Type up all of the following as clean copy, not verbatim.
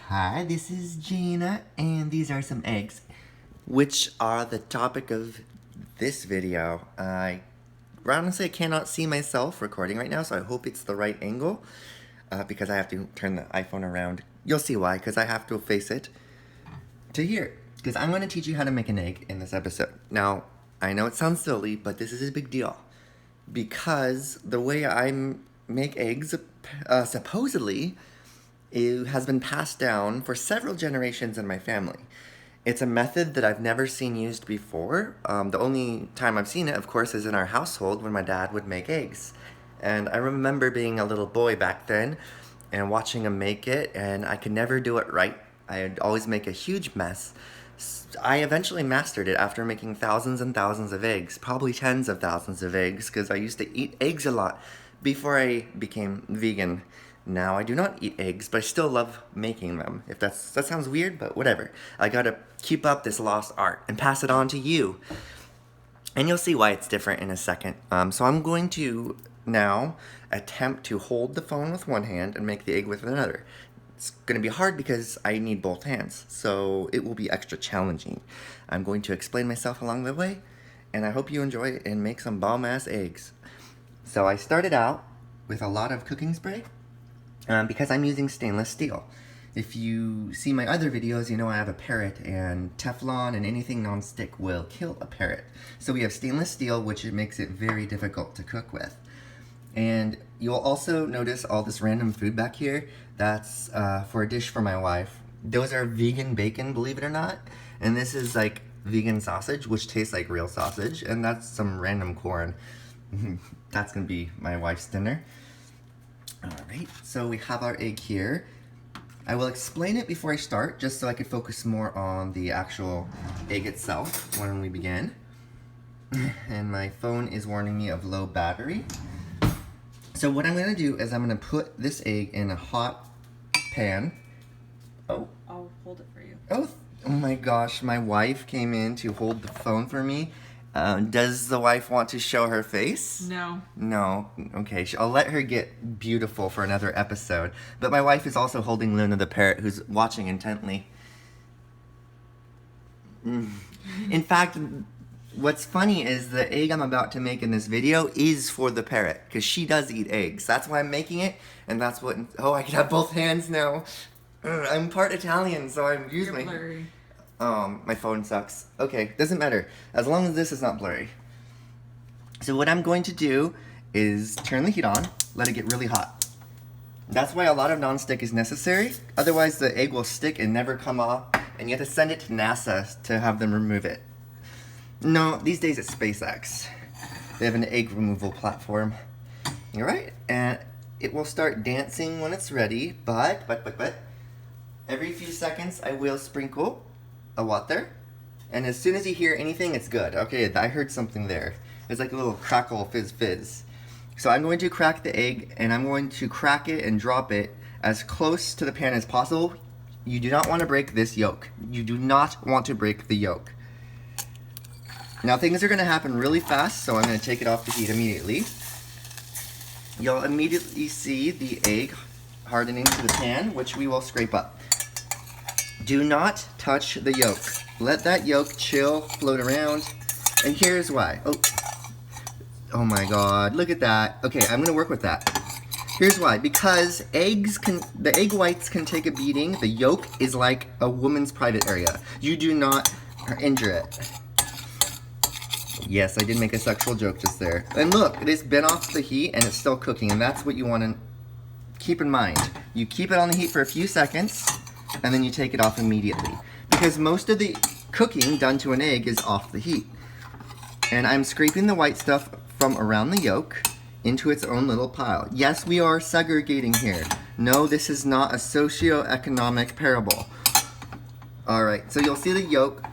Hi, this is Jaina, and these are some eggs, which are the topic of this video. I honestly cannot see myself recording right now, so I hope it's the right angle, because I have to turn the iPhone around. You'll see why, because I have to face it to here, because I'm going to teach you how to make an egg in this episode. Now, I know it sounds silly, but this is a big deal, because the way I make eggs, supposedly, it has been passed down for several generations in my family. It's a method that I've never seen used before. The only time I've seen it, of course, is in our household when my dad would make eggs. And I remember being a little boy back then and watching him make it, and I could never do it right. I'd always make a huge mess. I eventually mastered it after making thousands and thousands of eggs, probably tens of thousands of eggs, because I used to eat eggs a lot before I became vegan. Now I do not eat eggs, but I still love making them. If that sounds weird, but whatever. I gotta keep up this lost art and pass it on to you. And you'll see why it's different in a second. So I'm going to now attempt to hold the phone with one hand and make the egg with another. It's gonna be hard because I need both hands, so it will be extra challenging. I'm going to explain myself along the way, and I hope you enjoy it and make some bomb-ass eggs. So I started out with a lot of cooking spray. Because I'm using stainless steel. If you see my other videos, you know I have a parrot, and Teflon and anything non-stick will kill a parrot. So we have stainless steel, which makes it very difficult to cook with. And you'll also notice all this random food back here. That's for a dish for my wife. Those are vegan bacon, believe it or not. And this is like vegan sausage, which tastes like real sausage. And that's some random corn. That's gonna be my wife's dinner. Alright, so we have our egg here. I will explain it before I start, just so I could focus more on the actual egg itself when we begin. And my phone is warning me of low battery. So what I'm going to do is I'm going to put this egg in a hot pan. Oh. I'll hold it for you. Oh my gosh, my wife came in to hold the phone for me. Does the wife want to show her face? No. No. Okay, I'll let her get beautiful for another episode. But my wife is also holding Luna the parrot, who's watching intently. In fact, what's funny is the egg I'm about to make in this video is for the parrot, because she does eat eggs. That's why I'm making it, and that's what... Oh, I can have both hands now. I'm part Italian, so I'm using my... Blurry. My phone sucks. Okay, doesn't matter. As long as this is not blurry. So what I'm going to do is turn the heat on, let it get really hot. That's why a lot of nonstick is necessary. Otherwise the egg will stick and never come off, and you have to send it to NASA to have them remove it. No, these days it's SpaceX. They have an egg removal platform. Alright, and it will start dancing when it's ready, but, every few seconds I will sprinkle a water, and as soon as you hear anything, it's good. Okay, I heard something there. It's like a little crackle, fizz. So I'm going to crack the egg, and I'm going to crack it and drop it as close to the pan as possible. You do not want to break this yolk. You do not want to break the yolk. Now things are going to happen really fast, so I'm going to take it off the heat immediately. You'll immediately see the egg hardening to the pan, which we will scrape up. Do not touch the yolk. Let that yolk chill, float around, and here's why. Oh my god, look at that. Okay, I'm gonna work with that. Here's why. Because the egg whites can take a beating. The yolk is like a woman's private area. You do not injure it. Yes, I did make a sexual joke just there. And look, it has been off the heat and it's still cooking, and that's what you want to keep in mind. You keep it on the heat for a few seconds, and then you take it off immediately. Because most of the cooking done to an egg is off the heat. And I'm scraping the white stuff from around the yolk into its own little pile. Yes, we are segregating here. No, this is not a socio-economic parable. Alright, so you'll see the yolk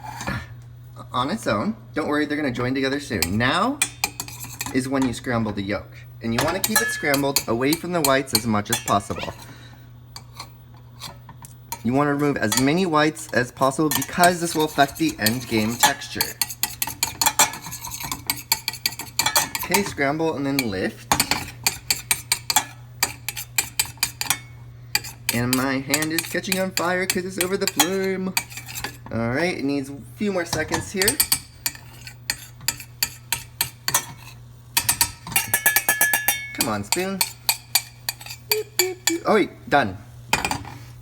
on its own. Don't worry, they're going to join together soon. Now is when you scramble the yolk. And you want to keep it scrambled away from the whites as much as possible. You want to remove as many whites as possible because this will affect the end game texture. Okay, scramble and then lift. And my hand is catching on fire because it's over the flame. Alright, it needs a few more seconds here. Come on, spoon. Oh wait, done.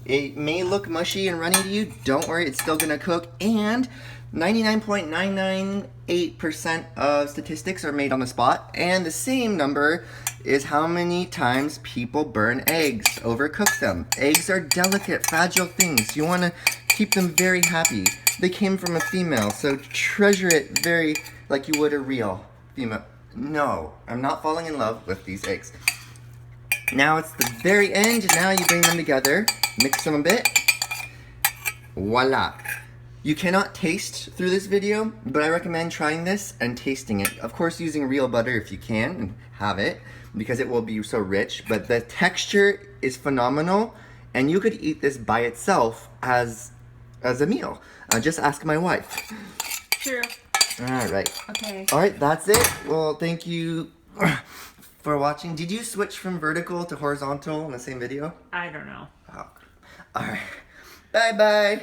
It may look mushy and runny to you. Don't worry, it's still gonna cook. And 99.998% of statistics are made on the spot. And the same number is how many times people burn eggs, overcook them. Eggs are delicate, fragile things. You wanna keep them very happy. They came from a female, so treasure it very like you would a real female. No, I'm not falling in love with these eggs. Now it's the very end. Now you bring them together, mix them a bit. Voila. You cannot taste through this video, but I recommend trying this and tasting it. Of course, using real butter if you can and have it, because it will be so rich. But the texture is phenomenal, and you could eat this by itself as a meal. Just ask my wife. True. All right. Okay. All right, that's it. Well, thank you for watching. Did you switch from vertical to horizontal in the same video? I don't know. Oh. All right. Bye-bye.